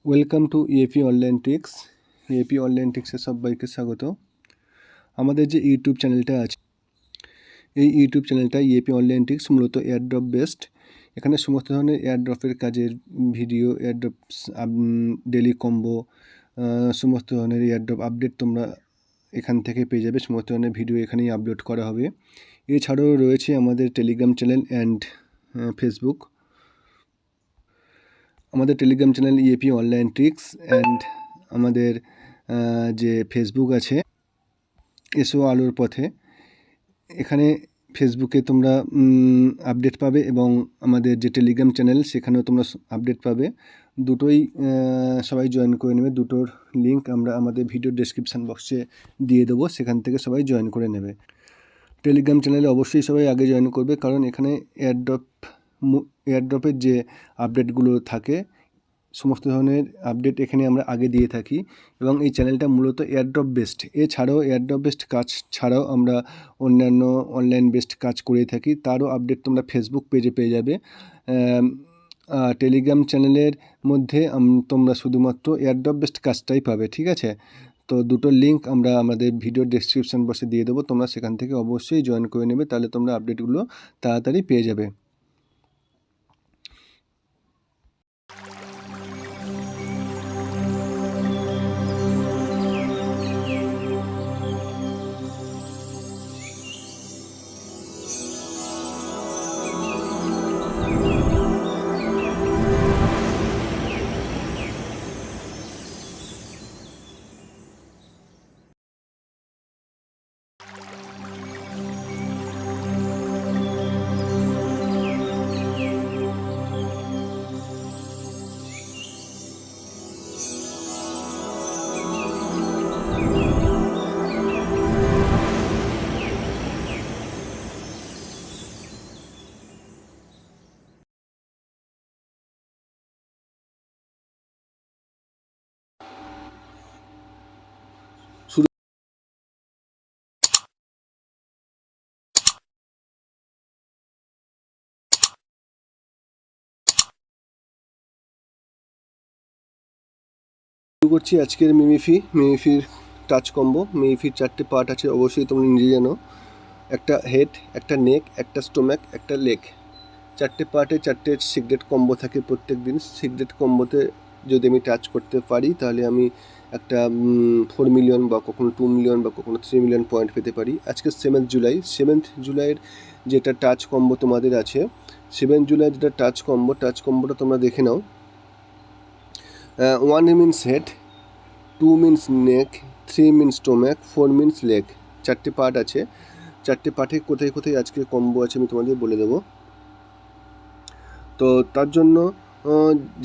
Welcome to EAP online tricks. EAP online ট্রিক্সে সবাইকে স্বাগত। আমাদের যে ইউটিউব চ্যানেলটা আছে, এই ইউটিউব চ্যানেলটা ইএপি অনলাইন ট্রিক্স মূলত এয়ারড্রপ বেসড। এখানে সমস্ত ধরনের এয়ারড্রপের কাজের ভিডিও, এয়ারড্রপস, ডেলি কম্বো, সমস্ত ধরনের এয়ারড্রপ আপডেট তোমরা এখান থেকে পেয়ে যাবে। সমস্ত ধরনের ভিডিও এখানেই আপলোড করা হবে। এছাড়াও রয়েছে আমাদের টেলিগ্রাম চ্যানেল অ্যান্ড ফেসবুক। আমাদের Telegram channel EAP online tricks and আমাদের যে ফেসবুক আছে এসো আলোর পথে। এখানে ফেসবুকে তোমরা আপডেট পাবে এবং আমাদের যে টেলিগ্রাম চ্যানেল সেখানেও তোমরা আপডেট পাবে। দুটোই সবাই জয়েন করে নেবে। দুটোর লিঙ্ক আমরা আমাদের ভিডিও ডেসক্রিপশান বক্সে দিয়ে দেবো, সেখান থেকে সবাই জয়েন করে নেবে। টেলিগ্রাম চ্যানেলে অবশ্যই সবাই আগে জয়েন করবে, কারণ এখানে এয়ারড্রপের যে আপডেটগুলো থাকে সমস্ত ধরনের আপডেট এখানে আমরা আগে দিয়ে থাকি এবং এই চ্যানেলটা মূলত এয়ারড্রপ বেসড। এছাড়াও এয়ারড্রপ বেসড কাজ ছাড়াও আমরা অন্যান্য অনলাইন বেসড কাজ করে থাকি, তারও আপডেট তোমরা ফেসবুক পেজে পেয়ে যাবে। টেলিগ্রাম চ্যানেলের মধ্যে তোমরা শুধুমাত্র এয়ারড্রপ বেসড কাজটাই পাবে, ঠিক আছে? তো দুটোর লিঙ্ক আমরা আমাদের ভিডিও ডেসক্রিপশন বক্সে দিয়ে দেবো, তোমরা সেখান থেকে অবশ্যই জয়েন করে নেবে, তাহলে তোমরা আপডেটগুলো তাড়াতাড়ি পেয়ে যাবে। শুরু করছি আজকের মিমিফির টাচ কম্বো। মিমিফির 4টে পার্ট আছে, অবশ্যই তোমরা নিজে জানো। একটা হেড, একটা নেক, একটা স্টোম্যাক, একটা লেগ। 4টে পার্টে 4টে সিক্রেট কম্বো থাকে প্রত্যেক দিন। সিক্রেট কম্বোতে যদি আমি টাচ করতে পারি তাহলে আমি একটা 4 মিলিয়ন বা কখনো 2 মিলিয়ন বা কখনো 3 মিলিয়ন পয়েন্ট পেতে পারি। আজকে 7th জুলাইয়ের যেটা টাচ কম্বো তোমাদের আছে, 7 জুলাই যেটা টাচ কম্বোটা তোমরা দেখে নাও। 1 means head, 2 means neck, 3 means stomach, 4 means leg. 4টে পার্ট আছে। 4টে পার্টে কোথায় কোথায় আজকে কম্বো আছে আমি তোমাদের বলে দেবো। তো তার জন্য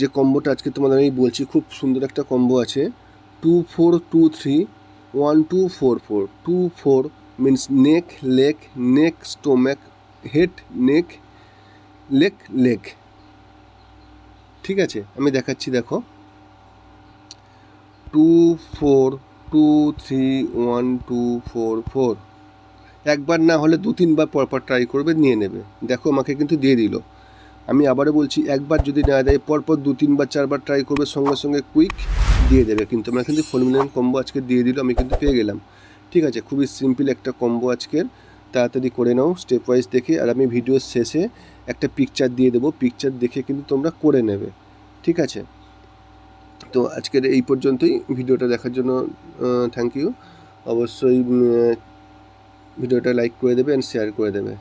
যে কম্বোটা আজকে তোমাদের আমি বলছি, খুব সুন্দর একটা কম্বো আছে। 2-4-2-3, 1-2-4-4। 2-4 মিনস নেক, নেক স্টোম্যাক, হেড, নেক, লেগ। ঠিক আছে, আমি দেখাচ্ছি, দেখো। 2-4-2-3-1-2-4-4। একবার না হলে 2-3বার পরপর ট্রাই করবে, নিয়ে নেবে। দেখো আমাকে কিন্তু দিয়ে দিল। আমি আবারও বলছি, একবার যদি না দেয় পরপর 2-3বার 4বার ট্রাই করবে, সঙ্গে সঙ্গে কুইক দিয়ে দেবে। কিন্তু আমরা কিন্তু 4 মিলিয়ন কম্বো আজকে দিয়ে দিল, আমি কিন্তু পেয়ে গেলাম। ঠিক আছে, খুবই সিম্পল একটা কম্বো আজকের। তাড়াতাড়ি করে নাও স্টেপ ওয়াইজ দেখে, আর আমি ভিডিওর শেষে একটা পিকচার দিয়ে দেবো, পিকচার দেখে কিন্তু তোমরা করে নেবে, ঠিক আছে? তো আজকের এই পর্যন্তই। ভিডিওটা দেখার জন্য থ্যাংক ইউ। অবশ্যই ভিডিওটা লাইক করে দেবে অ্যান্ড শেয়ার করে দেবে।